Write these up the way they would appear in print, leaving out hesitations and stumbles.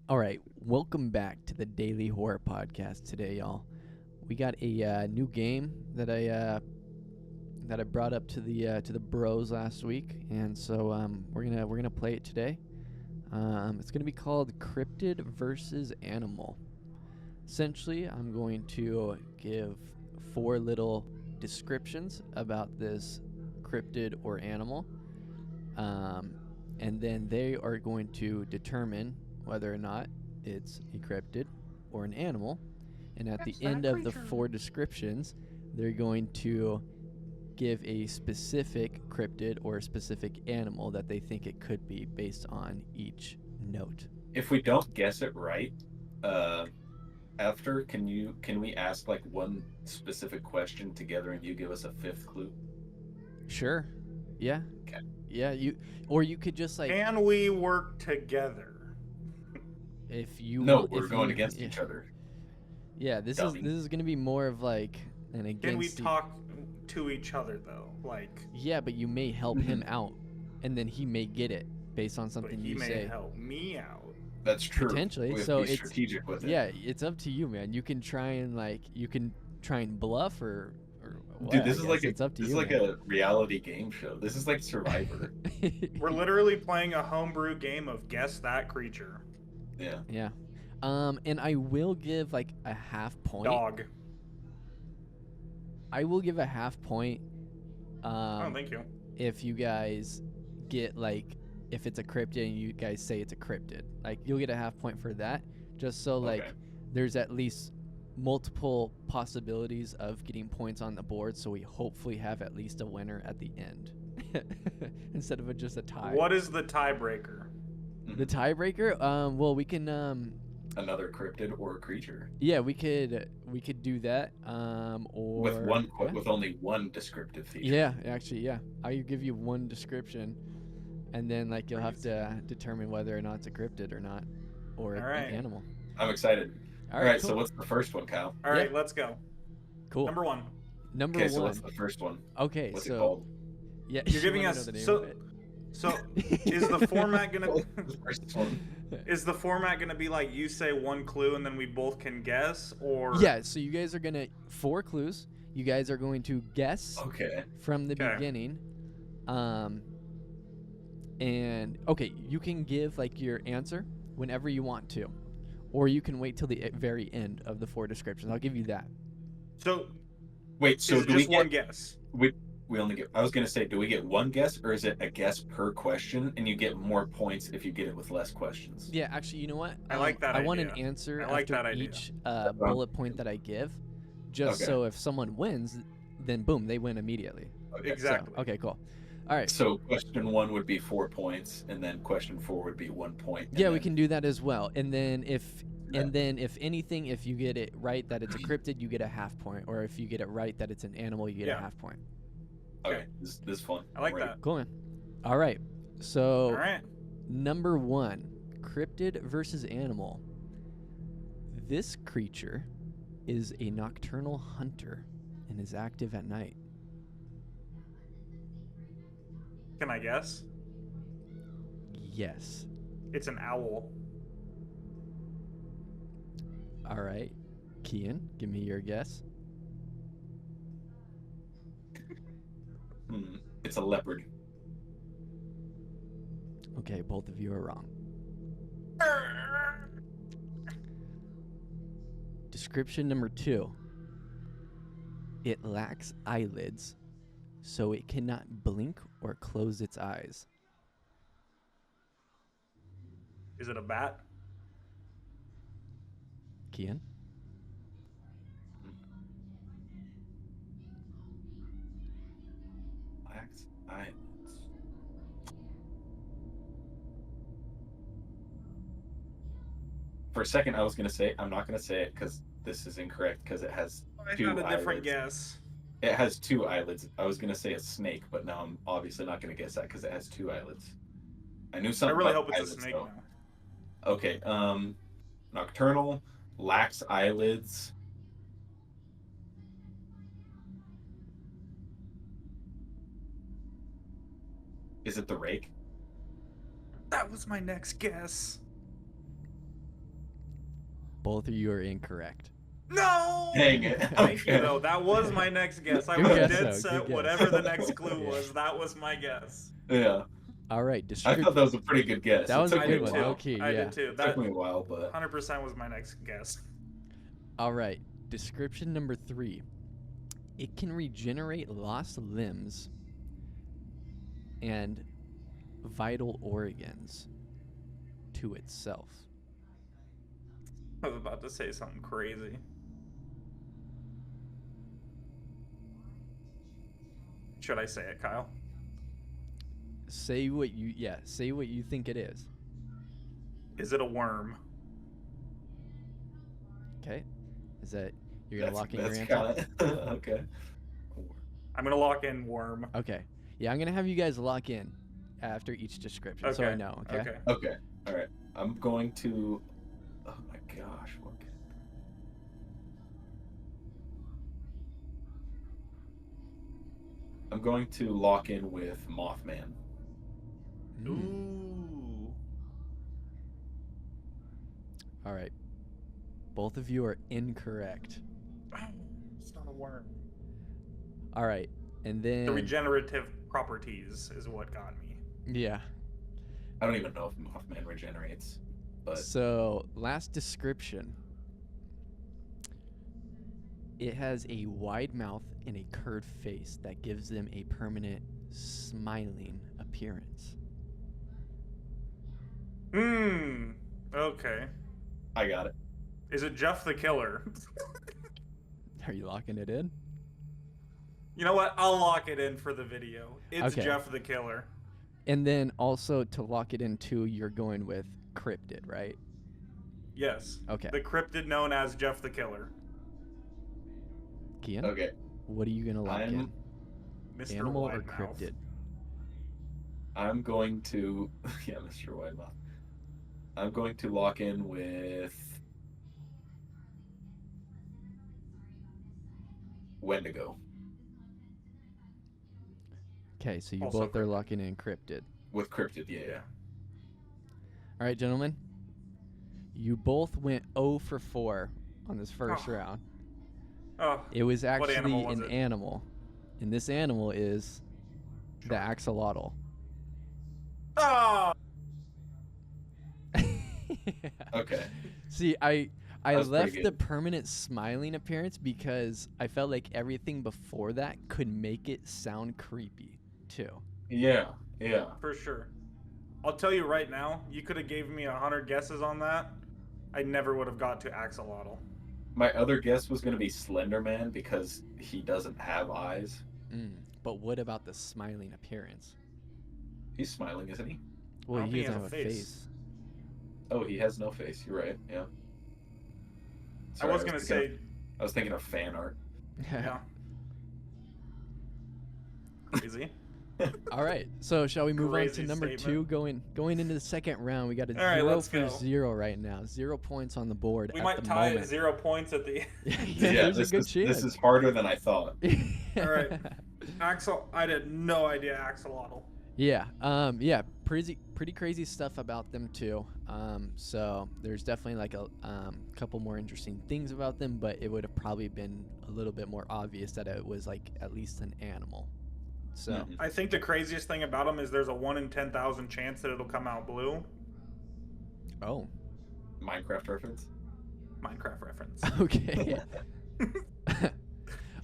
All right, welcome back to the Daily Horror Podcast today, y'all. We got a new game that I brought up to the bros last week, and so we're gonna play it today. It's gonna be called Cryptid versus Animal. Essentially, I'm going to give 4 little descriptions about this cryptid or animal, and then they are going to determine whether or not it's a cryptid or an animal. And at the end of the 4 descriptions, they're going to give a specific cryptid or a specific animal that they think it could be based on each note. If we don't guess it right, after can we ask like one specific question together and you give us a fifth clue? Sure. Yeah. Okay. Yeah, you could just like Can we work together? if you No, want, we're if going you, against yeah. each other. Yeah, this Dummy. is going to be more of like an against. Can we talk to each other though? Like, Yeah, but you may help him out, and then he may get it based on but something he you may say. help me out. That's true. Potentially. We have So to be it's strategic with it. Yeah, it's up to you, man. You can try and bluff or what, Dude, this I is like guess. It's up to this you. is like a reality game show. This is like Survivor. We're literally playing a homebrew game of guess that creature. Yeah. Yeah. And I will give like a half point. Dog. I will give a half point. Oh, thank you. If you guys get like if it's a cryptid and you guys say it's a cryptid, like you'll get a half point for that, just so like Okay. there's at least multiple possibilities of getting points on the board, so we hopefully have at least a winner at the end instead of just a tie. What is the tiebreaker? The tiebreaker? Well, we can Another cryptid or a creature yeah, we could do that. Or with only one descriptive feature. Yeah, actually, yeah. I'll give you one description, and then like you'll have to determine whether or not it's a cryptid or not, or All right. an animal. I'm excited. All All right, cool. so what's the first one, Kyle? All right, let's go. Cool. Number one. Number Okay, one. so what's the first one? Okay, What's so it called? yeah, You're giving wanna us know the name so. of it? So is the format gonna The first one. is the format gonna be like you say one clue and then we both can guess, or Yeah, so you guys are gonna 4 clues. You guys are going to guess Okay. from the Okay. beginning. And okay, you can give like your answer whenever you want to, or you can wait till the very end of the 4 descriptions. I'll give you that. So Wait, so is it do we just one get guess? we only get I was gonna say, do we get one guess or is it a guess per question and you get more points if you get it with less questions? Yeah, actually, you know what? I like that I want an idea. answer I like after that idea. each bullet point that I give, just Okay. so if someone wins, then boom, they win immediately. Okay. Exactly. So, okay, cool. All right. So question 1 would be 4 points and then question 4 would be 1 point. and Yeah, we then- can do that as well. And then if anything, if you get it right that it's a cryptid, you get a half point, or if you get it right that it's an animal, you get Yeah. a half point. Okay, this is fun. I like Right. that. Cool, man. All right. So All right. number 1, cryptid versus animal. This creature is a nocturnal hunter and is active at night. Can I guess? Yes. It's an owl. All right. Kian, give me your guess. It's a leopard. Okay, both of you are wrong. Description number 2. It lacks eyelids, so it cannot blink or close its eyes. Is it a bat? Kian? Lacks eyelids. For a second, I was gonna say I'm not gonna say it because this is incorrect because it has I two found a different eyelids. guess. It has 2 eyelids. I was gonna say a snake, but now I'm obviously not gonna guess that because it has 2 eyelids. I knew I something. really about hope it's a eyelids, snake though. now. Okay. Nocturnal, lacks eyelids. Is it the rake? That was my next guess. Both of you are incorrect. No! Dang it. Thank you, Okay. though. That was my next guess. I Good was guess, dead though. set. Good guess. Whatever the next clue Yeah. was, that was my guess. Yeah. All right. I thought that was a pretty good guess. That was a took me good one. while. Okay, I yeah. did too. It That took me a while, but 100% was my next guess. All right. Description number 3. It can regenerate lost limbs and vital organs to itself. I was about to say something crazy. Should I say it, Kyle? Say what you think it is. Is it a worm? Okay. Is that you're gonna lock in your answer? Kinda, okay. I'm gonna lock in worm. Okay. Yeah, I'm gonna have you guys lock in after each description, so I know. Okay. Okay. All right. I'm going to. Oh my gosh. What can... I'm going to lock in with Mothman. Ooh. All right. Both of you are incorrect. It's not a worm. All right. And then The regenerative properties is what got me. yeah. I don't even know if Mothman regenerates, but So, last description. It has a wide mouth and a curved face that gives them a permanent smiling appearance. Okay. I got it. Is it Jeff the Killer? Are you locking it in? You know what? I'll lock it in for the video. It's Okay. Jeff the Killer. And then also to lock it in too, you're going with cryptid, right? Yes. Okay. The cryptid known as Jeff the Killer. Kian, Okay. what are you gonna lock in? Mr. Animal or Widemouth. cryptid? I'm going to. Yeah, Mr. Widemouth. I'm going to lock in with Wendigo. Okay, so you Also both are cryptid. locking in cryptid. With Cryptid, yeah. Yeah. All right, gentlemen. You both went 0 for 4 on this first Oh. round. Oh, It was actually animal was an it? animal. And this animal is the axolotl. oh! Okay. See, I was pretty left the good. permanent smiling appearance because I felt like everything before that could make it sound creepy, too. Yeah, yeah. For sure. I'll tell you right now, you could have gave me 100 guesses on that. I never would have got to axolotl. My other guess was going to be Slender Man because he doesn't have eyes. But what about the smiling appearance? He's smiling, isn't he? Well, don't he think doesn't have a face. Oh, he has no face. You're right. Yeah. I was gonna say, I was thinking of fan art. yeah. Crazy. All right, so shall we move on to Crazy number statement. 2? Going into the second round, we got a All right, 0 let's for go. 0 right now. 0 points on the board We at might the tie moment. at 0 points at the Yeah, Yeah, there's a good chance. this is harder than I thought. All right. I had no idea axolotl. Yeah, pretty crazy stuff about them too. So there's definitely like a couple more interesting things about them, but it would have probably been a little bit more obvious that it was like at least an animal. So Mhm. I think the craziest thing about them is there's a 1 in 10,000 chance that it'll come out blue. oh, Minecraft reference. Minecraft reference. okay.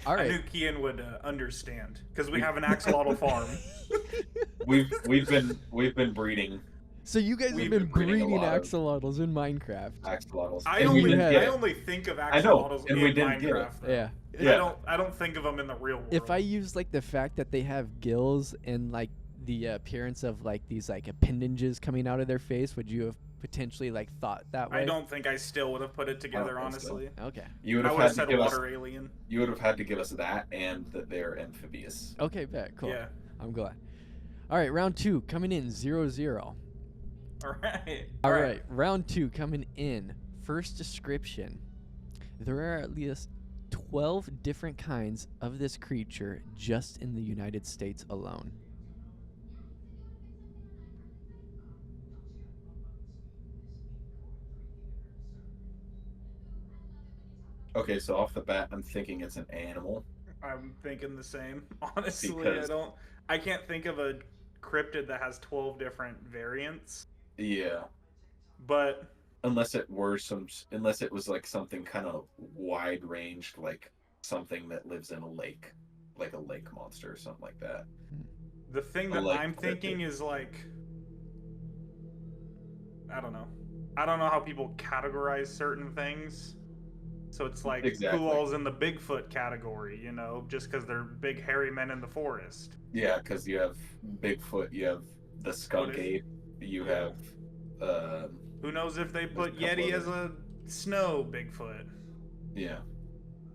All I knew right. Kian would understand because we have an axolotl farm. We've been breeding So you guys have We've been been breeding a breeding lot of- axolotls in Minecraft. axolotls. I and we only didn't get I it. only think of I know, axolotls and in we didn't get it. Minecraft. Though. Yeah. Yeah. I don't think of them in the real world. If I use like the fact that they have gills and like the appearance of like these like appendages coming out of their face, would you have potentially like thought that way? I don't think I still would have put it together, think so. honestly. Okay. You would I have would had have to said give water us. alien. You would have had to give us that and that they're amphibious. Okay, bet. Cool. Yeah. I'm glad. All right, round 2 coming in 0-0. All right. All right, round 2 coming in. First description. There are at least 12 different kinds of this creature just in the United States alone. Okay, so off the bat, I'm thinking it's an animal I'm thinking the same. Honestly, because I can't think of a cryptid that has 12 different variants, yeah, but unless it was like something kind of wide ranged, like something that lives in a lake, like a lake monster or something like that. the thing A that lake I'm cryptid. thinking is like, I don't know. I don't know how people categorize certain things. So it's like, who Exactly. all's in the Bigfoot category, you know, just because they're big hairy men in the forest. Yeah, because you have Bigfoot, you have the What skunk if, ape, you yeah. have um, Who knows if they there's put a couple Yeti as other. a snow Bigfoot? Yeah,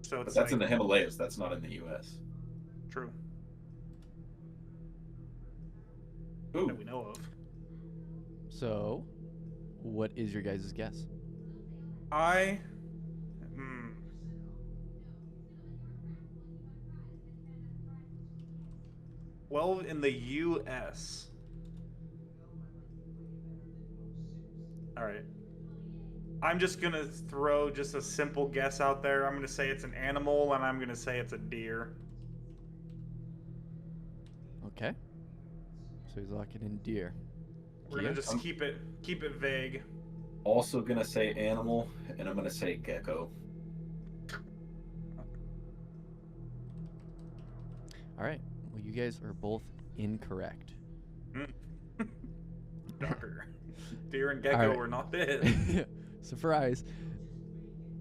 So but it's that's in like, the Himalayas. That's not in the U.S. true, that Ooh, we know of. So, what is your guys' guess? I, hmm, well, in the U.S. All right. I'm just gonna throw just a simple guess out there. I'm gonna say it's an animal, and I'm gonna say it's a deer. Okay. So he's locking in deer. We're gonna Kia? just I'm keep it vague. also gonna say animal, and I'm gonna say gecko. All right. Well, you guys are both incorrect. Shocker. Deer and All gecko right. were not it. Surprise. I don't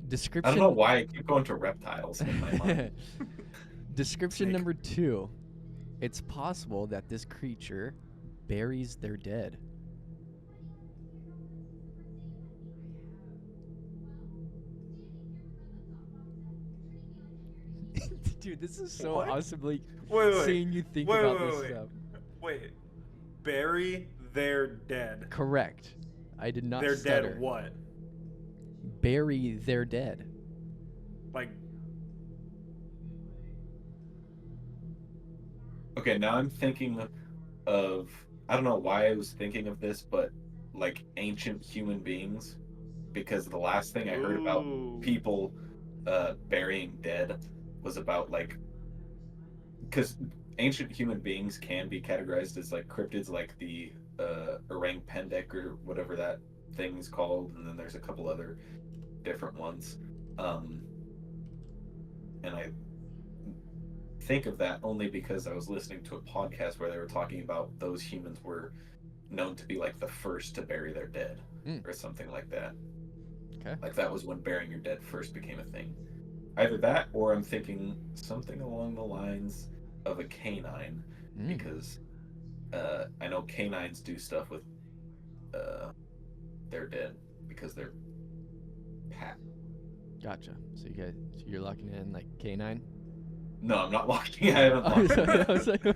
know Description. why I keep going to reptiles in my mind. Description Snake. number 2. It's possible that this creature buries their dead. Dude, this is so What? awesome. Like, Wait, seeing you think wait, about wait, this wait. stuff. Wait. Bury their dead. Correct. I did not They're stutter. dead what? Bury their dead. Like, Okay, now I'm thinking of, I don't know why I was thinking of this, but like ancient human beings, because the last thing I heard about ooh. people burying dead was about like, because ancient human beings can be categorized as like cryptids, like the orang pendek or whatever that thing's called, and then there's a couple other different ones. Um, and I think of that only because I was listening to a podcast where they were talking about those humans were known to be like the first to bury their dead or something like that. Okay. Like that was when burying your dead first became a thing. Either that or I'm thinking something along the lines of a canine because I know canines do stuff with their dead because they're pat. Gotcha. So you're locking in like canine. No, I'm not locking. I haven't locked. Sorry, I was like, I'm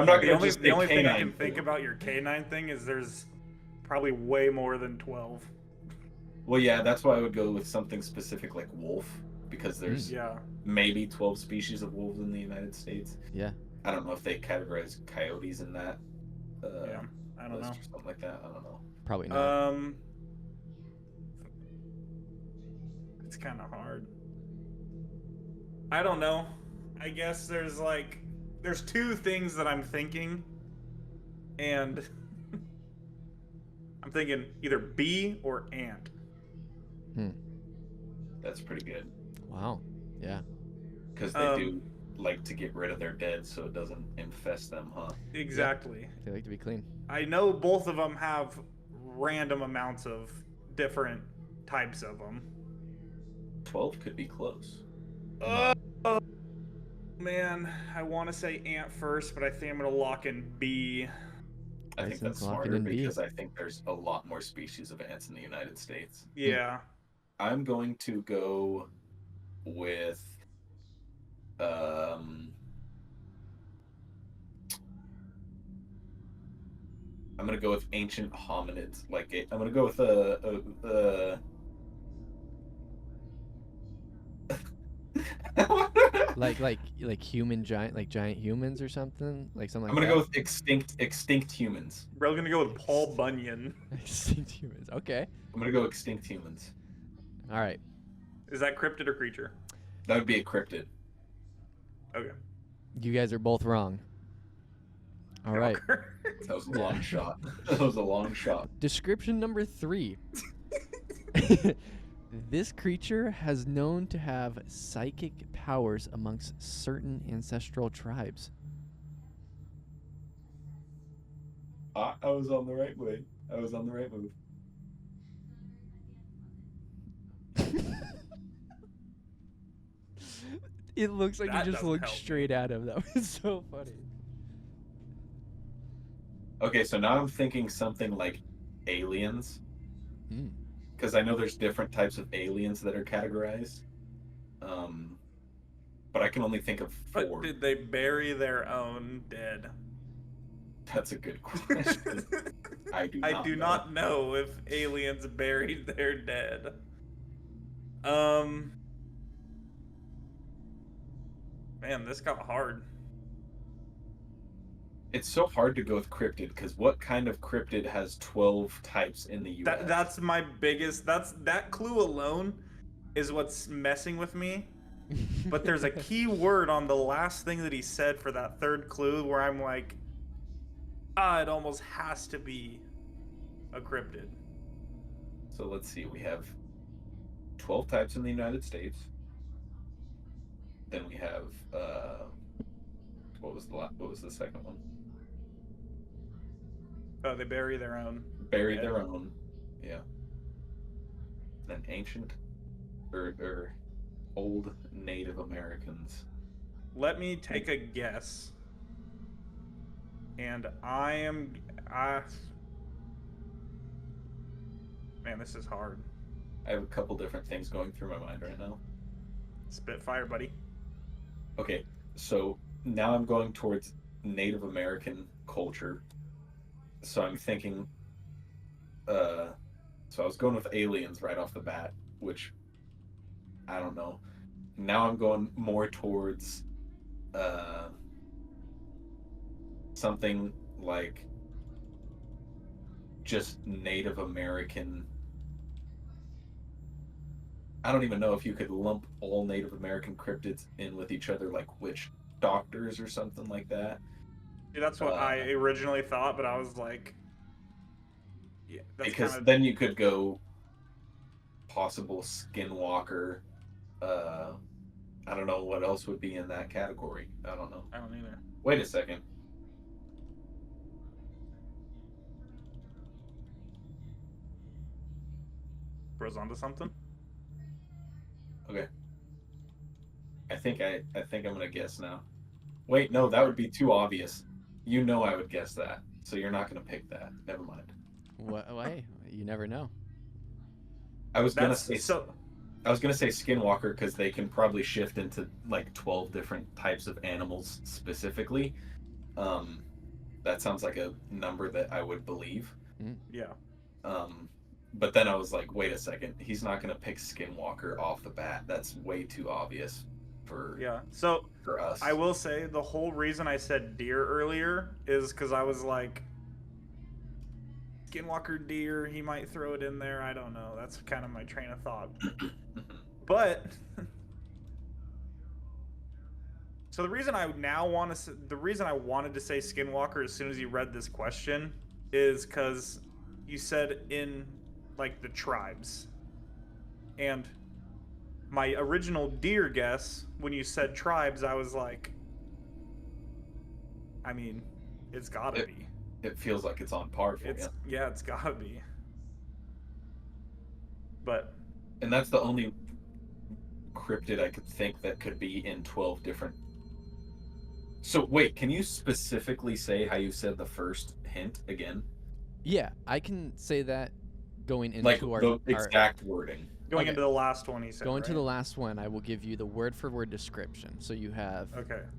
not The gonna only just the say only thing I canine can think too. about your canine thing is there's probably way more than 12. Well, yeah, that's why I would go with something specific like wolf because there's Yeah. maybe 12 species of wolves in the United States. Yeah. I don't know if they categorize coyotes in that Yeah. I don't list know. or something like that. I don't know. Probably not. It's kind of hard. I don't know. I guess there's two things that I'm thinking, and I'm thinking either bee or ant. That's pretty good Wow. Yeah. because they do like to get rid of their dead so it doesn't infest them, huh? Exactly. They like to be clean. I know both of them have random amounts of different types of them. 12 could be close. Oh man, I want to say ant first, but I think I'm gonna lock in bee. I think that's Locking smarter in bee. because I think there's a lot more species of ants in the United States. Yeah. I'm going to go with um I'm gonna go with ancient hominids. I'm gonna go with like human giant, like giant humans or something, like something I'm like gonna that. go with extinct humans. We're gonna go with Paul Bunyan. Extinct humans. Okay. I'm gonna go extinct humans. All right. Is that cryptid or creature? That would be a cryptid. Okay. You guys are both wrong. All right. That was a long shot. That was a long shot. Description number 3. This creature has known to have psychic powers amongst certain ancestral tribes. I was on the right way. I was on the right move. It looks like That you just doesn't looked help me. straight at him. That was so funny. Okay, so now I'm thinking something like aliens, Mm. because I know there's different types of aliens that are categorized. But I can only think of 4. But did they bury their own dead? That's a good question. I do not know if aliens buried their dead. Man, this got hard. It's so hard to go with cryptid because what kind of cryptid has 12 types in the US? That's my biggest. That clue alone is what's messing with me. But there's a key word on the last thing that he said for that third clue where I'm like, it almost has to be a cryptid. So let's see. We have 12 types in the United States. Then we have what was the second one? Oh, they bury their own. Bury their own. Yeah. Then ancient or old Native Americans. Let me take a guess. And man, this is hard. I have a couple different things going through my mind right now. Spitfire, buddy. Okay, so now I'm going towards Native American culture. So I'm thinking, so I was going with aliens right off the bat, which I don't know. Now I'm going more towards something like just Native American. I don't even know if you could lump all Native American cryptids in with each other, like witch doctors or something like that. Yeah, that's what I originally thought, but I was like, yeah, that's because then you could go possible skinwalker. I don't know what else would be in that category. I don't know. I don't either. Wait a second. Bro's onto something. Okay. I think I'm gonna guess now. Wait, no, that would be too obvious. You know I would guess that, so you're not gonna pick that. Never mind. Why? You never know. I was gonna say skinwalker because they can probably shift into like 12 different types of animals specifically. That sounds like a number that I would believe. Yeah. But then I was like, wait a second, he's not gonna pick skinwalker off the bat. That's way too obvious for for us. I will say the whole reason I said deer earlier is because I was like, skinwalker deer, he might throw it in there. I don't know. That's kind of my train of thought. But so the reason I wanted to say skinwalker as soon as you read this question is because you said in like the tribes, and my original deer guess when you said tribes, I was like, I mean, it's gotta be. It feels like it's on par for you. Yeah, it's gotta be. But and that's the only cryptid I could think that could be in 12 different. So wait, can you specifically say how you said the first hint again? Yeah, I can say that going into like our the exact wording. Going into the last one, he said. Going to the last one, I will give you the word-for-word description, so you have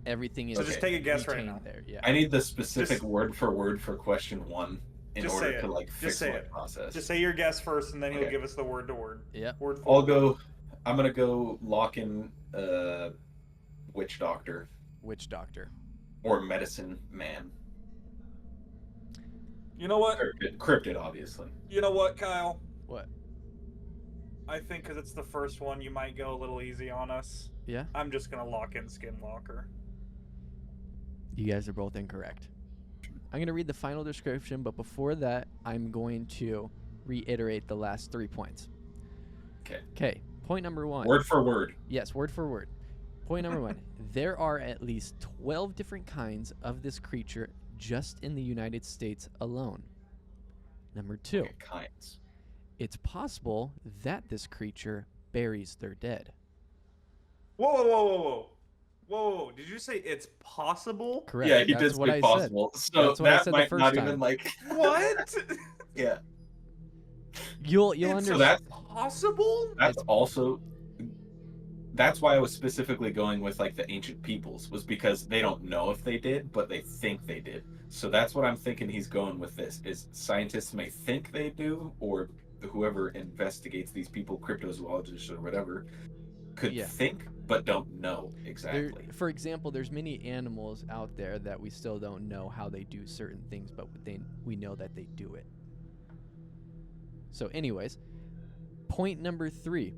everything in. So just take a guess right now. There, yeah. I need the specific word for word for question 1 in order to like fix my process. Just say your guess first, and then he'll give us the word to word. Yeah. Word for word. I'm gonna go lock in witch doctor. Witch doctor. Or medicine man. You know what? Cryptid, obviously. You know what, Kyle? What? I think because it's the first one, you might go a little easy on us. Yeah? I'm just gonna lock in Skinwalker. You guys are both incorrect. I'm going to read the final description, but before that, I'm going to reiterate the last 3 points. Okay. Okay, point number 1. Word for word. Yes, word for word. Point number 1. There are at least 12 different kinds of this creature just in the United States alone. Number 2. Okay, kinds. It's possible that this creature buries their dead. Whoa, whoa, whoa, whoa, whoa. Whoa, did you say it's possible? Correct. Yeah, he That's did what say I possible. said. So That's what I that said the might first not time. even like. What? Yeah. You'll It's understand. So that's possible? that's also. That's why I was specifically going with like the ancient peoples, was because they don't know if they did, but they think they did. So that's what I'm thinking he's going with this, is scientists may think they do, or whoever investigates these people, cryptozoologists or whatever, could Yeah. think but don't know There, exactly. for example, there's many animals out there that we still don't know how they do certain things, but we know that they do it. So, anyways, point number 3.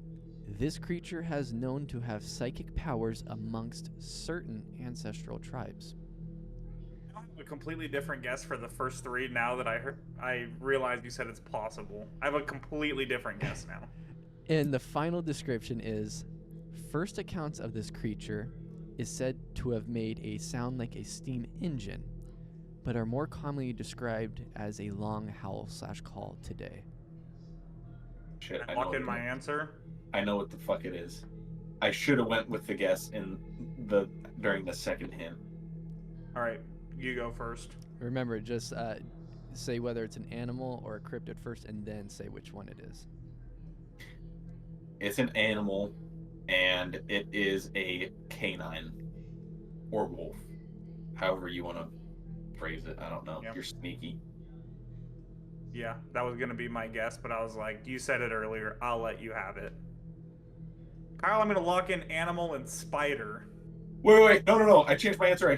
This creature has known to have psychic powers amongst certain ancestral tribes. I have a completely different guess for the first 3 now that I realized you said it's possible. I have a completely different guess now. And the final description is, first accounts of this creature is said to have made a sound like a steam engine, but are more commonly described as a long howl/call today. Shit, I lock in my answer. I know what the fuck it is. I should have went with the guess during the second hint. All right, you go first. Remember, just say whether it's an animal or a cryptid first, and then say which one it is. It's an animal, and it is a canine or wolf, however you want to phrase it. I don't know. Yeah. You're sneaky. Yeah, that was gonna be my guess, but I was like, you said it earlier. I'll let you have it. Kyle, I'm gonna lock in animal and spider. Wait. No. I changed my answer.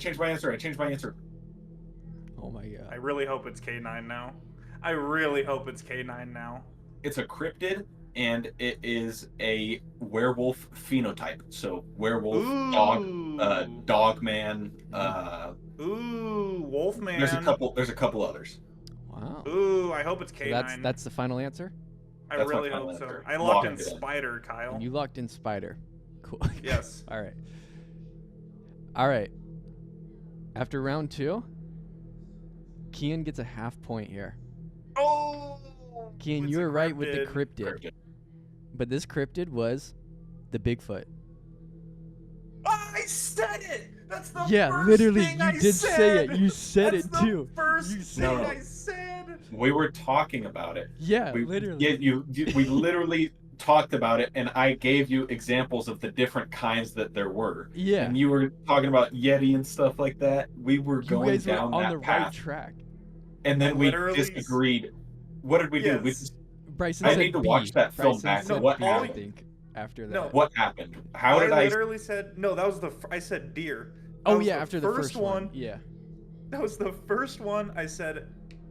Oh my I god. really hope it's K9 now. I really hope it's K9 now. It's a cryptid, and it is a werewolf phenotype. So werewolf, dog man. Ooh, Wolfman. There's a couple others. Wow. Ooh, I hope it's So K9. that's the final answer? I that's my really final hope so. answer. I locked in Lock it in. spider, Kyle. And you locked in spider. Cool. Yes. All right. All right. After round 2, Kian gets a half point here. Oh! Kian, it's you a were right with the cryptid. cryptid. But this cryptid was the Bigfoot. I said it! That's the Yeah, first literally, thing you I did say it. said! You said That's it the too. First You thing said No. I said. We were talking about it. Yeah, We, literally. Yeah, we literally talked about it, and I gave you examples of the different kinds that there were. Yeah. And you were talking about Yeti and stuff like that. We were You going guys were down on that the path, right track. and then I we literally disagreed. What did we do? We Yes. just, Bryson I said need to B. watch that film Bryson back. said What B, I happened? think, after that. No. What happened? How did I? literally said no. That was I said deer. That Oh was yeah, after the first one. Yeah. That was the first one. I said,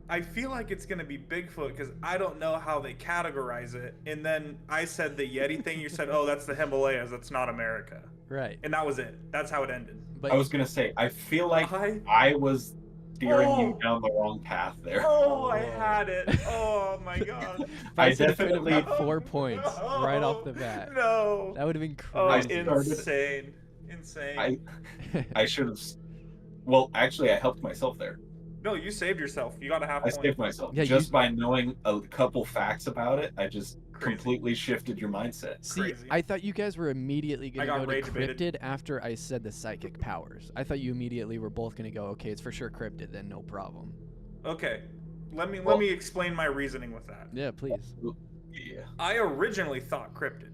I feel like it's gonna be Bigfoot because I don't know how they categorize it. And then I said the Yeti thing. You said, oh, that's the Himalayas. That's not America. Right. And that was it. That's how it ended. But I was gonna say. I feel like I was steering you Oh. down the wrong path there. Oh, I had it. Oh my god. Bryson could have definitely- made 4 points right off the bat. No. That would have been Oh, crazy. insane. I should have. Well, actually, I helped myself there. No, you saved yourself. You got a half I point. saved myself. Yeah, Just by knowing a couple facts about it, I just Crazy. completely shifted your mindset. See, Crazy. I thought you guys were immediately going to got go to rage baited. cryptid after I said the psychic powers. I thought you immediately were both going to go, okay, it's for sure cryptid, then no problem. Okay. Let me Well- explain my reasoning with that. Yeah, please. Yeah. I originally thought cryptid,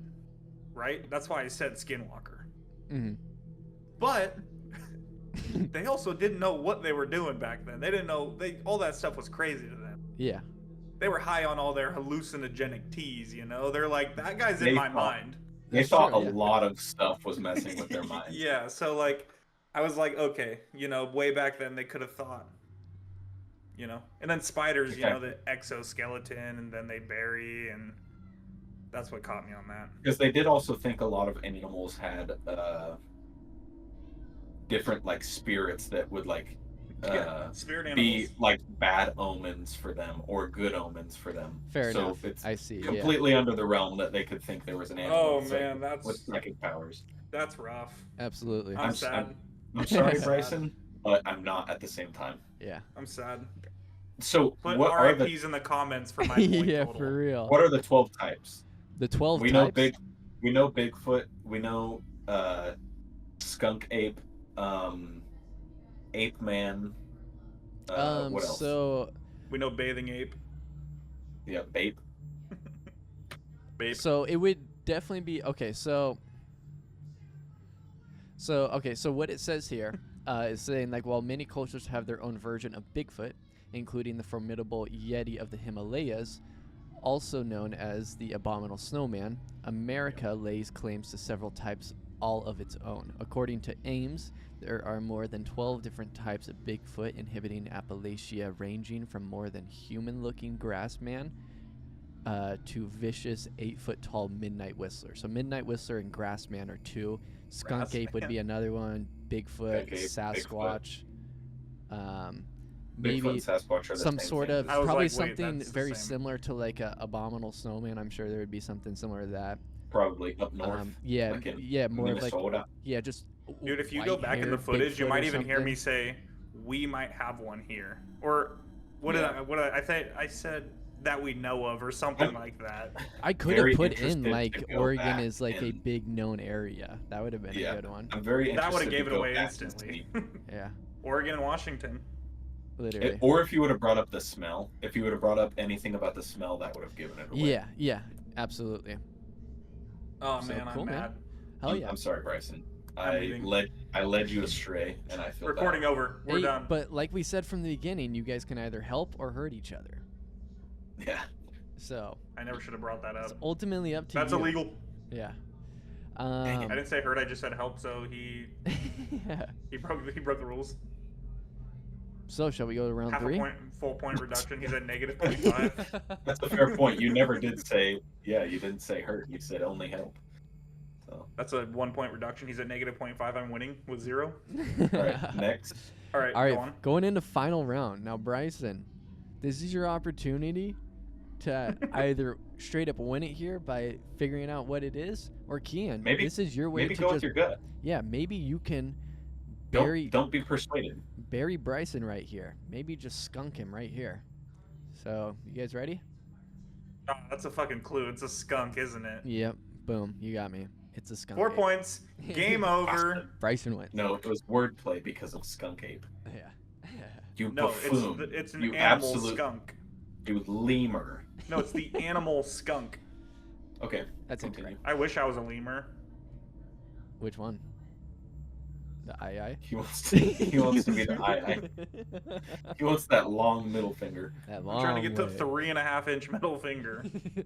right? That's why I said skinwalker. Hmm. But they also didn't know what they were doing back then. They didn't know all that stuff was crazy to them. Yeah. They were high on all their hallucinogenic teas, you know? They're like, that guy's in They my thought- mind. They That's thought true, a yeah. lot of stuff was messing with their minds. Yeah, so like I was like, okay, you know, way back then they could have thought, you know. And then spiders, you Okay. know, the exoskeleton and then they bury and That's what caught me on that. Because they did also think a lot of animals had different like spirits that would like Spirit be animals. like bad omens for them or good omens for them. Fair so enough. It's I see. completely under the realm that they could think there was an animal Oh with man, with psychic powers. that's rough. Yeah, absolutely. I'm sad. I'm sorry, Sad. Bryson, but I'm not at the same time. Yeah. I'm sad. So Put what are the RIPs in the comments for my point Yeah, total. for real. what are the 12 types? The 12 We types. know Bigfoot, we know skunk ape, ape man. What else? So We know bathing ape. Yeah, bape. Babe. So it would definitely be okay. So what it says here is saying like while many cultures have their own version of Bigfoot, including the formidable Yeti of the Himalayas, also known as the abominable snowman, America lays claims to several types all of its own. According to Ames, there are more than 12 different types of Bigfoot inhabiting Appalachia, ranging from more than human-looking grassman to vicious 8-foot-tall midnight whistler. So midnight whistler and grassman are two. Skunk ape would be another one. Bigfoot, Skunk ape, Sasquatch. Bigfoot Maybe and Sasquatch are the some same sort thing. of I was probably like, wait, something that's the very same. similar to like a abominable snowman. I'm sure there would be something similar to that. Probably up north. Yeah, like in yeah, more of Minnesota. like yeah, just Dude, if you go back in the white-haired footage, you Bigfoot might or even hear me something. say, "We might have one here," or what Yeah. did I think I said that we know of, or something I'm- like that. I could very have put interested in to like go Oregon back is like a and- big known area. That would have been Yeah. a good one. I'm very That would interested have gave to it go away back and instantly. see. Yeah, Oregon and Washington. literally. Or if you would have brought up the smell, if you would have brought up anything about the smell, that would have given it away. Yeah, absolutely. Oh So man, I'm cool, man. mad. Hell yeah. I'm sorry, Bryson. I'm I leaving. led you astray, and I feel Recording bad. over. We're Hey, done. but like we said from the beginning, you guys can either help or hurt each other. Yeah. So I never should have brought that it's up. ultimately up to That's you. illegal. Yeah. Dang it. I didn't say hurt. I just said help. So Yeah. he broke the rules. So shall we go to round Half 3? a point, full point reduction. He's at negative 0.5. That's a fair point. You never did say, yeah, you didn't say hurt. You said only help. So, That's a 1 point reduction. He's at negative 0.5. I'm winning with 0. all right, next. All right, All right, go on. going into final round. Now, Bryson, this is your opportunity to either straight up win it here by figuring out what it is, or Kian, Maybe- this is your way Maybe to go just with your gut. yeah, maybe you can Don't, don't be persuaded. bury Bryson right here. Maybe just skunk him right here. So, you guys ready? Oh, that's a fucking clue. It's a skunk, isn't it? Yep. Boom. You got me. It's a skunk. 4 ape. points. Game over. Bryson wins. No, it was wordplay because of skunk ape. Yeah. You No, buffoon. it's an you animal absolute, skunk. You lemur. No, it's the animal skunk. Okay. That's continue. incorrect. I wish I was a lemur. Which one? The I. He wants to be the eye. He wants that long middle finger. That I'm long trying to get the way. 3.5-inch middle finger.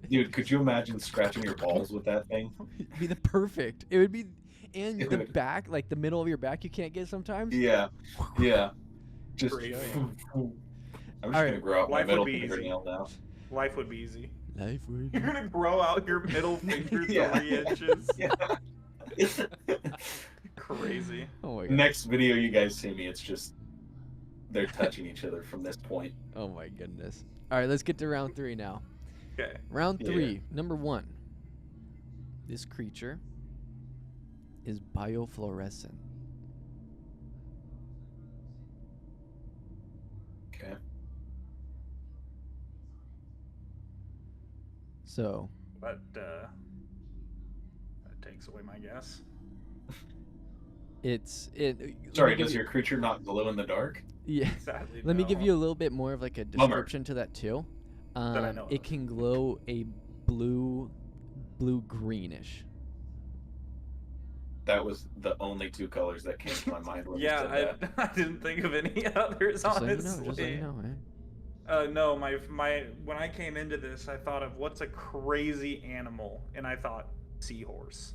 Dude, could you imagine scratching your balls with that thing? It'd be the perfect. It would be, and It the would. back, like the middle of your back, you can't get sometimes. Yeah. Yeah. Just Great. I'm just Alright. gonna grow out my Life would middle be easy. fingernail now. Life would be easy. Life would. You're gonna grow out your middle finger Yeah. 3 inches. Yeah. Crazy. Oh my god. Next video you guys see me, it's just they're touching each other from this point. Oh my goodness. All right, let's get to round 3 now. Okay. Round Yeah. 3, number 1. This creature is biofluorescent. Okay. So, But that takes away my guess. it's Sorry, does your creature not glow in the dark? yeah. Sadly, Let me no. give you a little bit more of like a Bummer. description to that too. I know It of. can glow a blue greenish. That was the only two colors that came to my mind when you Yeah, said that. I didn't think of any others, Just so you know, honestly. just so you know, eh? No, my when I came into this, I thought of what's a crazy animal, and I thought seahorse.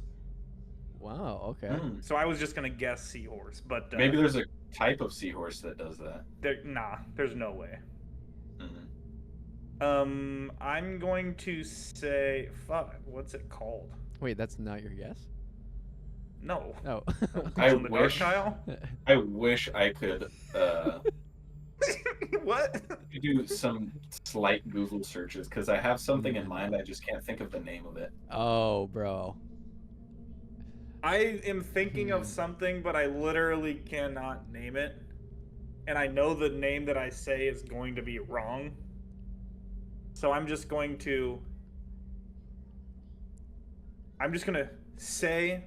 Wow, okay. Hmm. So I was just gonna guess seahorse, but Maybe there's a type of seahorse that does that. there's no way. Mhm. I'm going to say, fuck, what's it called? Wait, that's not your guess? No. Oh. I Glow in the dark, wish Kyle. I wish I could What? do some slight Google searches because I have something in No. mind. I just can't think of the name of it. Oh, bro. I am thinking of Hmm. something, but I literally cannot name it. And I know the name that I say is going to be wrong. So I'm just going to say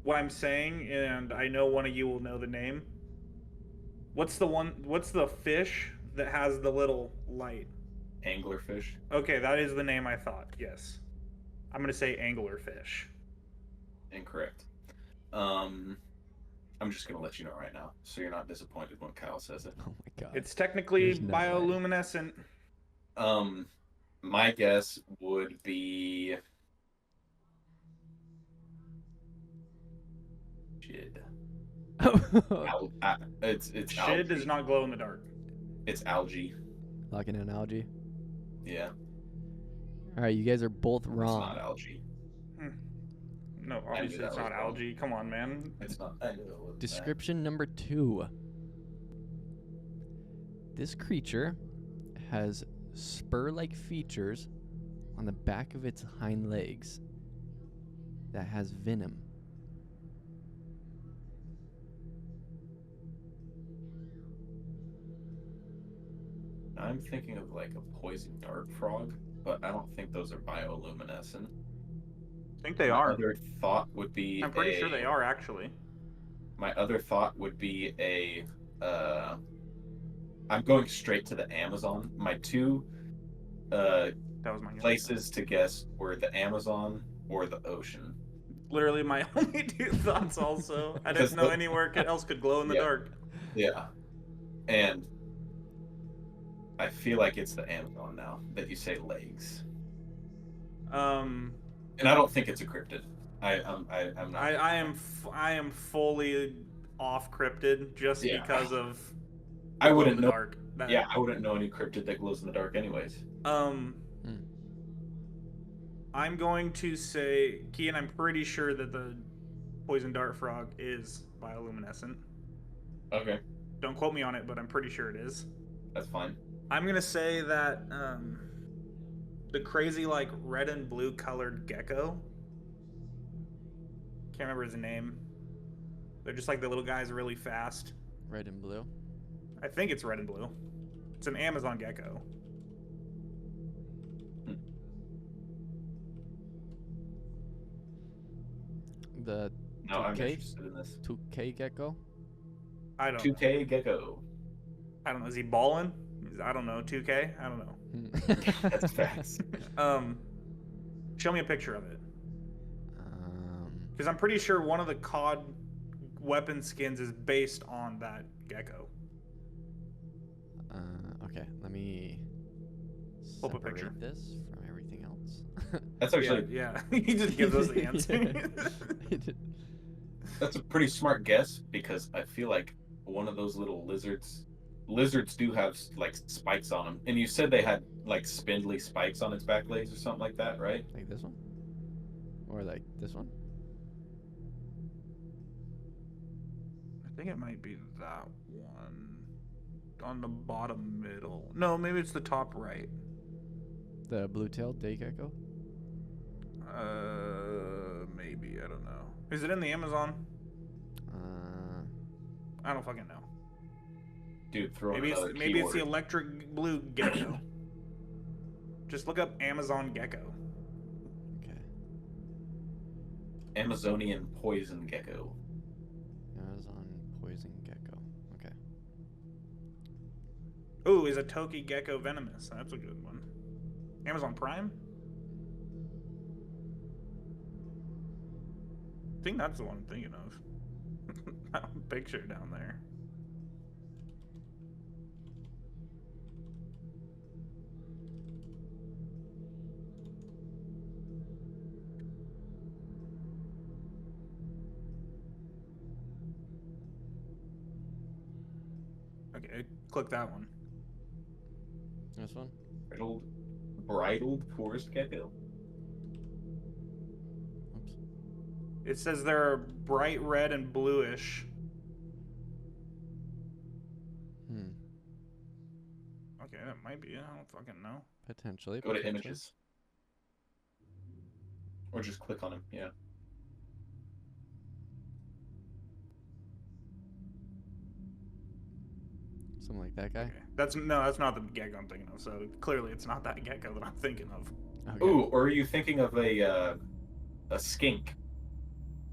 what I'm saying, and I know one of you will know the name. What's the fish that has the little light? Anglerfish. Okay, that is the name I thought. Yes. I'm going to say anglerfish. Incorrect. I'm just gonna let you know right now, so you're not disappointed when Kyle says it. Oh my god. It's technically There's no way. bioluminescent. My guess would be shit. It's Shit algae. does not glow in the dark. It's algae. Like an analogy. Yeah, All right, you guys are both it's wrong. not algae. No, obviously that it's was not wrong. algae. Come on, man. It's not. I knew it wasn't that. Description number 2. This creature has spur-like features on the back of its hind legs that has venom. I'm thinking of like a poison dart frog, but I don't think those are bioluminescent. I think they My are. other thought would be I'm pretty sure they are, actually. My other thought would be a. I'm going straight to the Amazon. My two That was my guess. places to guess were the Amazon or the ocean. Literally my only two thoughts also. I Because didn't know anywhere else could glow in the Yeah. dark. Yeah, and I feel like it's the Amazon now that you say legs, Um, and I don't think it's a cryptid. I'm not. I am fully off cryptid just Yeah. because of I glow wouldn't in the know. dark. Yeah, I wouldn't know any cryptid that glows in the dark, anyways. I'm going to say, Kian, I'm pretty sure that the poison dart frog is bioluminescent. Okay, Don't quote me on it, but I'm pretty sure it is. that's fine. I'm gonna say that the crazy like red and blue colored gecko. Can't remember his name. They're just like the little guys really fast. Red and blue. I think it's red and blue. It's an Amazon gecko. The No, I'm 2K? interested in this. 2K gecko? I don't 2K gecko. I don't know. Is he balling? I don't know. 2K? I don't know. That's facts. Show me a picture of it. Um, Because I'm pretty sure one of the COD weapon skins is based on that gecko. okay, let me Pull up a separate picture. this from everything else. That's actually Yeah. He just gives us the answer. that's a pretty smart guess because I feel like one of those little lizards do have like spikes on them, and you said they had like spindly spikes on its back legs or something like that, right? Like this one? Or like this one? I think it might be that one. On the bottom middle. No, maybe it's the top right. The blue-tailed day gecko? Maybe. I don't know. Is it in the Amazon? I don't fucking know. Dude, throw in Maybe another it's the keyword. electric blue gecko. Just look up Amazon gecko. Okay. Amazonian poison gecko. Amazon poison gecko. Okay. Ooh, is a Toki gecko venomous? That's a good one. Amazon Prime? I think that's the one I'm thinking of. That picture down there. Okay, click that one. This one? Riddled bridled forest gecko. Oops. It says they're bright red and bluish. Hmm. Okay, that might be. I don't fucking know. Potentially. Go to potentially. images. Or just click on him, yeah. Something like that guy. Okay. That's not the gecko I'm thinking of. So clearly, it's not that gecko that I'm thinking of. Okay. Ooh, or are you thinking of a skink?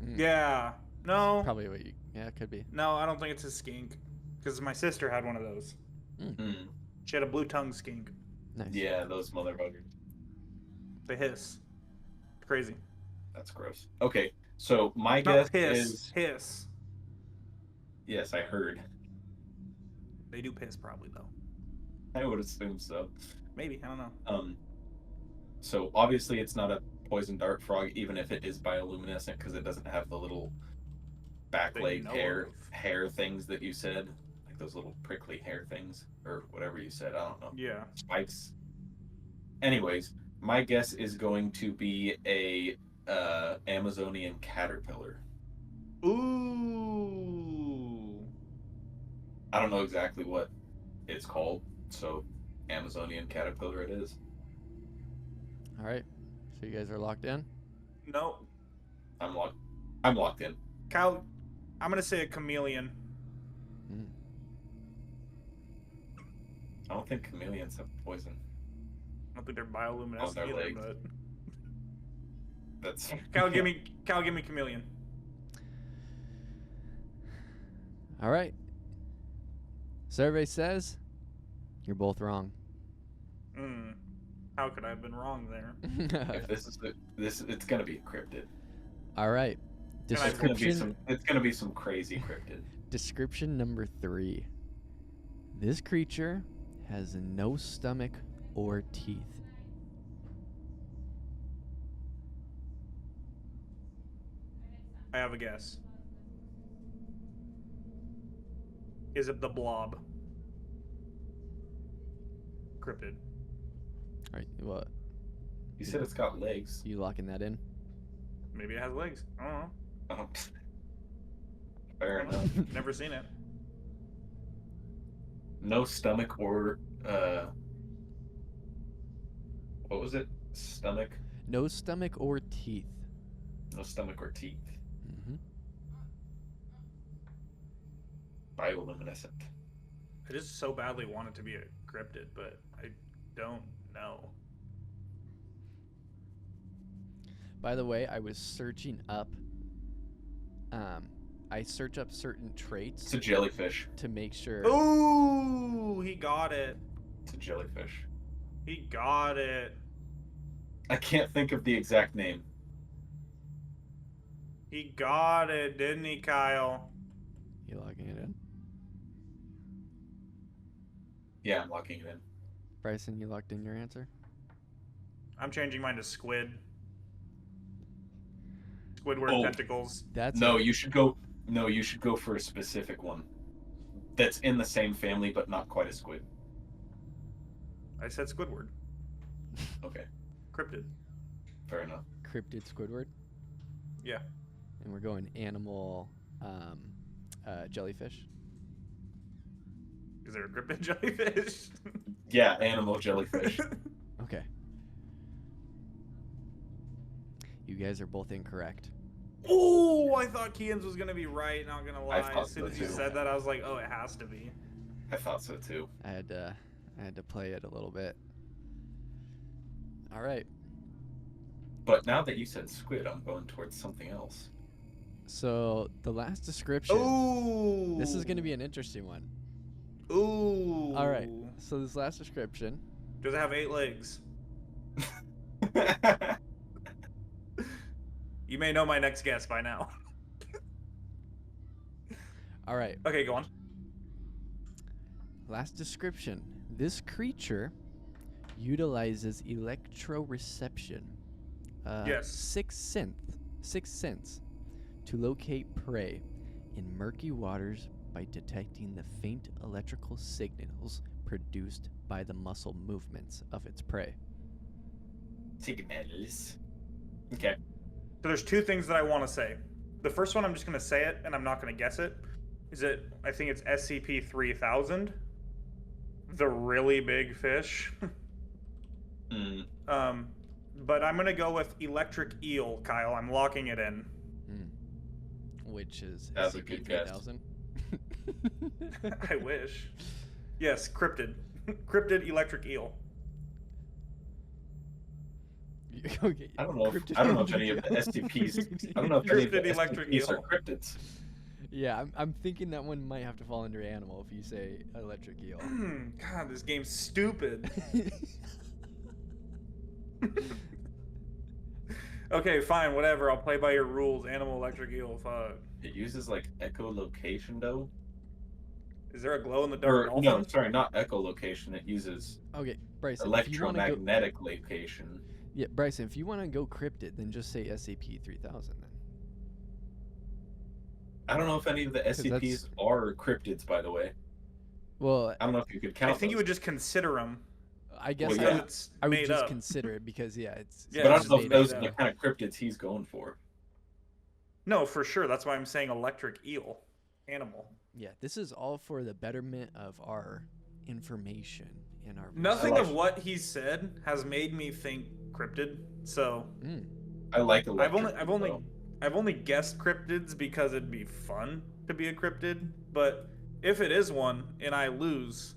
Mm. Yeah. No. Probably what you. Yeah, it could be. No, I don't think it's a skink. Because my sister had one of those. Mm. She had a blue tongue skink. Nice. Yeah, those motherfuckers. They hiss. Crazy. That's gross. Okay, so my Not guess piss. is Hiss. yes, I heard. They do piss probably though. I would assume so. Maybe, I don't know. So obviously it's not a poison dart frog, even if it is bioluminescent, because it doesn't have the little back That you leg know hair things that you said, like those little prickly hair things or whatever you said. I don't know. Yeah. Spikes. Anyways, my guess is going to be a Amazonian caterpillar. Ooh. I don't know exactly what it's called, so Amazonian caterpillar it is. All right. So you guys are locked in. No. I'm locked in. Kyle, I'm gonna say a chameleon. Mm. I don't think chameleons have poison. I don't think they're bioluminescent their either, legs. but That's Kyle, give me chameleon. All right. Survey says you're both wrong. How could I have been wrong there? if it's gonna be a cryptid. All right. Can I- Description. It's gonna be some crazy cryptid. Description number 3. This creature has no stomach or teeth. I have a guess. Is it the blob? Cryptid. All right. Well, You said it's got legs. you locking that in? Maybe it has legs. I don't know. Oh, fair I don't know. enough. Never seen it. No stomach or what was it? Stomach? No stomach or teeth. No stomach or teeth. Mm-hmm. Bioluminescent. I just so badly want it to be a cryptid, but I don't know. By the way, I was searching up. I search up certain traits It's a jellyfish. to make sure. Ooh, he got it. It's a jellyfish. He got it. I can't think of the exact name. He got it, didn't he, Kyle? You locking it in? Yeah, I'm locking it in. Bryson, you locked in your answer? I'm changing mine to squid. Squidward Oh. tentacles. That's No, it. you should go. No, you should go for a specific one. That's in the same family, but not quite a squid. I said Squidward. Okay, Cryptid. fair enough. Cryptid Squidward. Yeah. And we're going animal jellyfish. Is there a cryptid jellyfish? Yeah, animal jellyfish. Okay. You guys are both incorrect. Oh, I thought Kean's was gonna be right. Not gonna lie. thought As soon so as you too. said that, I was like, oh, it has to be. I thought so too. I had to play it a little bit. All right. But now that you said squid, I'm going towards something else. So the last description. Ooh. This is going to be an interesting one. Ooh. All right. So this last description. Does it have 8 legs? You may know my next guess by now. All right. Okay, go on. Last description. This creature utilizes electroreception. Yes. Sixth sense to locate prey in murky waters by detecting the faint electrical signals produced by the muscle movements of its prey. Signals. Okay. So there's two things that I want to say. The first one, I'm just going to say it, and I'm not going to guess it. I think it's SCP-3000, the really big fish. Mm. But I'm going to go with electric eel, Kyle. I'm locking it in. Which is That's a good guess. SCP-3000. I wish. Yes, cryptid. Cryptid electric eel. Okay. I don't know if any of the SCPs. I don't know if any of the Cryptid electric SCPs are eel. cryptids. Yeah, I'm thinking that one might have to fall under animal if you say electric eel. God, this game's stupid. Okay, fine, whatever. I'll play by your rules. Animal electric eel. Fuck. It uses like echolocation though. Is there a glow in the dark dolphin? No, sorry, not echolocation. It uses Okay, Bryson. electromagnetic location. Yeah, Bryson. If you want to go cryptid, then just say SCP-3000 then. I don't know if any of the SCPs are cryptids, by the way. Well, I don't know if you could count. I think you those. would just consider them. I guess Well, yeah. It's I would made just up. consider it because it's. Yeah, But I it's don't know if just those made are the up. kind of cryptids he's going for. No, for sure. That's why I'm saying electric eel. Animal. Yeah, this is all for the betterment of our information and our. Nothing like- of what he said has made me think cryptid. So I like I've electric. only guessed cryptids because it'd be fun to be a cryptid. But if it is one and I lose,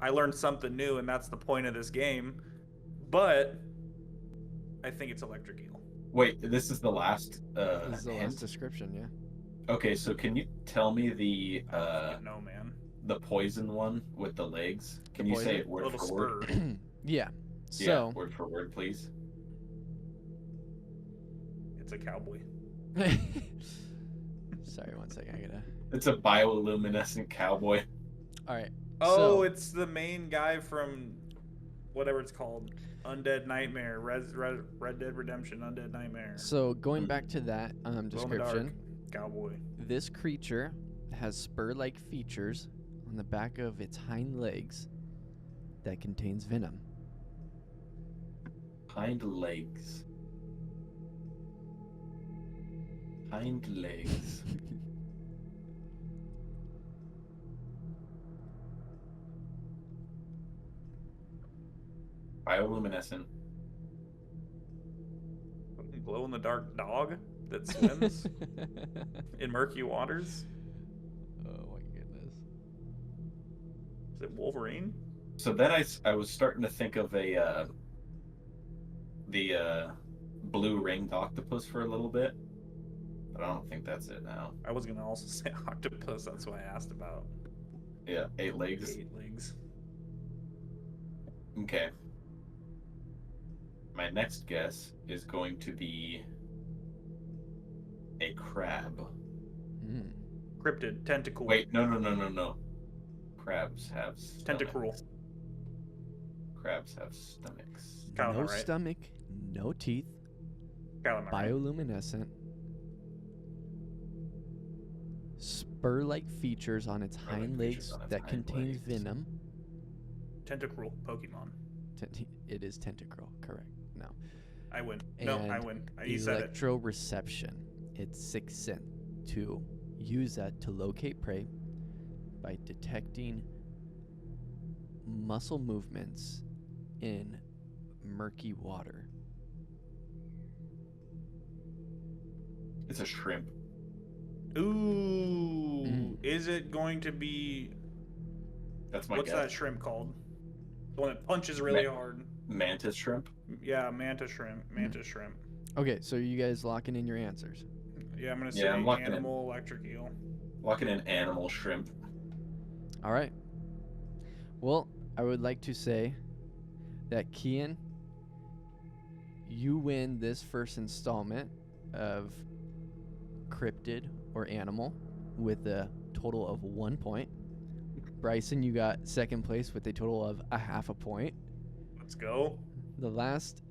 I learned something new, and that's the point of this game. But I think it's electric eel. Wait, this is the last. This is the hint? last description, yeah. Okay, so can you tell me the I don't fucking know, man. the poison one with the legs? Can The you say poison? it word Little for word? spur. Yeah. Yeah, So. word for word, please. It's a cowboy. Sorry, 1 second. I gotta. It's a bioluminescent cowboy. All right. Oh, so, it's the main guy from whatever it's called. Undead Nightmare. Red Dead Redemption. Undead Nightmare. So going back to that Glow in the description, dark cowboy. this creature has spur-like features on the back of its hind legs that contains venom. Hind legs. Hind legs. Bioluminescent. Glow in the dark dog that swims in murky waters. Oh my goodness. Is it Wolverine? So then I was starting to think of the blue ringed octopus for a little bit, but I don't think that's it now. I was gonna also say octopus. That's why I asked about Yeah, 8 legs. 8 legs. Okay. My next guess is going to be a crab. Mm. Cryptid. Tentacle. Wait, no. Crabs have stomachs. Tentacruel. Crabs have stomachs. Calamar, No right? stomach, no teeth, Calamar. Right? bioluminescent, spur-like features on its Spur-like hind features legs on its that hind contains legs. venom. Tentacruel. Pokemon. It is tentacruel, correct. No. I win. No, I And win. You said it. electroreception. It's sixth sense to use that to locate prey by detecting muscle movements in murky water. It's a shrimp. Ooh. Mm. Is it going to be? That's my What's guess. that shrimp called? The one that punches really Ma- hard. Mantis shrimp. Yeah, mantis shrimp. Mantis shrimp. Okay, so you guys locking in your answers. Yeah, I'm gonna Yeah, say I'm locking it. animal electric eel. Locking in animal shrimp. All right. Well, I would like to say that Kian, you win this first installment of cryptid or animal with a total of 1 point. Bryson, you got second place with a total of a half a point. Let's go. The last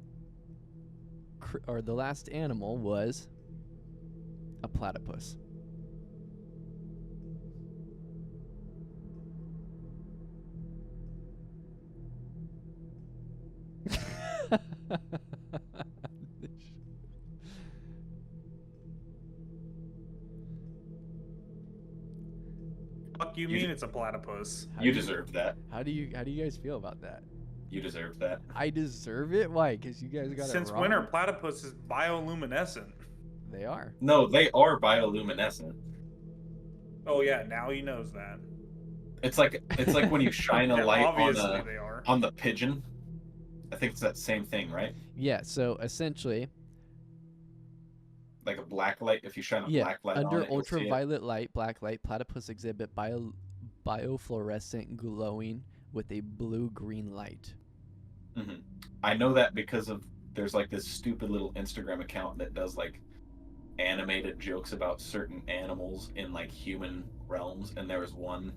animal was a platypus. fuck you You mean d- it's a platypus? How You do deserve that. How do you guys feel about that? You deserve that. I deserve it. Why? Because you guys got Since it wrong. when are platypuses bioluminescent? They are. No, they are bioluminescent. Oh yeah, now he knows that. It's like when you shine a Yeah, light obviously they are. on the pigeon. I think it's that same thing, right? Yeah. So essentially, Like a black light. If you shine a yeah. black light on Under it, you'll see it. ultraviolet light, black light, platypus exhibit biofluorescent glowing with a blue-green light. Mhm. I know that because of there's like this stupid little Instagram account that does like animated jokes about certain animals in like human realms, and there was one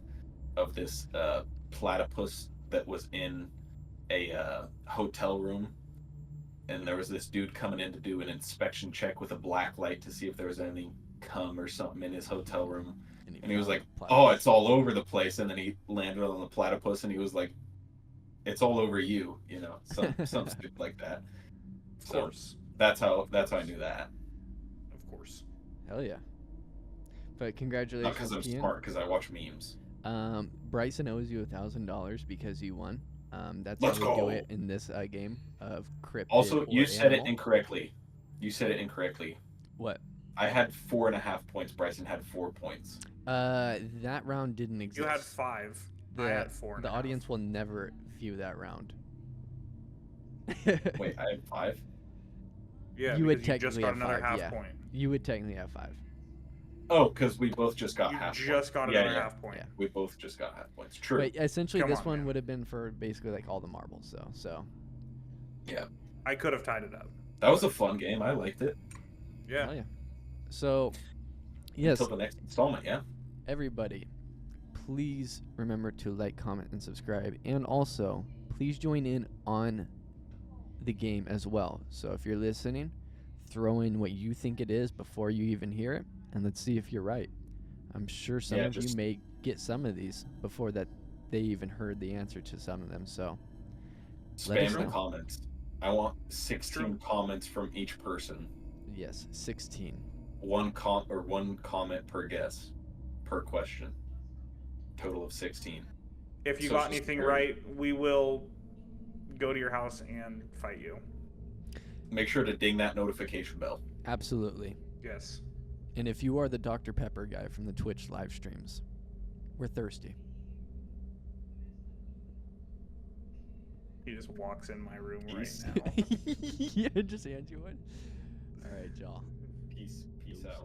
of this platypus that was in a hotel room, and there was this dude coming in to do an inspection check with a black light to see if there was any cum or something in his hotel room, and he was like, "Oh, it's all over the place," and then he landed on the platypus, and he was like, "It's all over you," you know, some stupid like that. Of course. That's how I knew that. Of course. Hell yeah. But Not congratulations, because I'm Kian. smart, because I watch memes. Bryson owes you $1,000 because you won. That's Let's how we do go. it in this game of cryptid. Also, you or said animal. it incorrectly. You said it incorrectly. What? I had 4.5 points. Bryson had 4 points. That round didn't exist. You had 5. I had 4. The audience will never view that round. Wait, I had 5? Yeah, you would because you just technically got have another 5, half yeah. point. You would technically have 5. Oh, because we both just got You half just got points. another half point. Yeah. We both just got half points. True. But essentially, Come this on, one man. would have been for basically like all the marbles, though. So Yeah. I could have tied it up. That was a fun game. I liked it. Yeah. hell yeah. So yes, Until the next installment, yeah? everybody, please remember to like, comment, and subscribe, and also please join in on the game as well. So if you're listening, throw in what you think it is before you even hear it, and let's see if you're right. I'm sure some Yeah, of you just- may get some of these before that they even heard the answer to some of them. So Let us Spam the know. comments. I want 16 True. comments from each person. yes, 16. One comment per guess, per question. Total of 16. If you Social got anything Security. right, we will go to your house and fight you. Make sure to ding that notification bell. Absolutely. Yes. And if you are the Dr. Pepper guy from the Twitch live streams, we're thirsty. He just walks in my room Peace. right now. Yeah, just hand you one. All right, y'all. Peace out.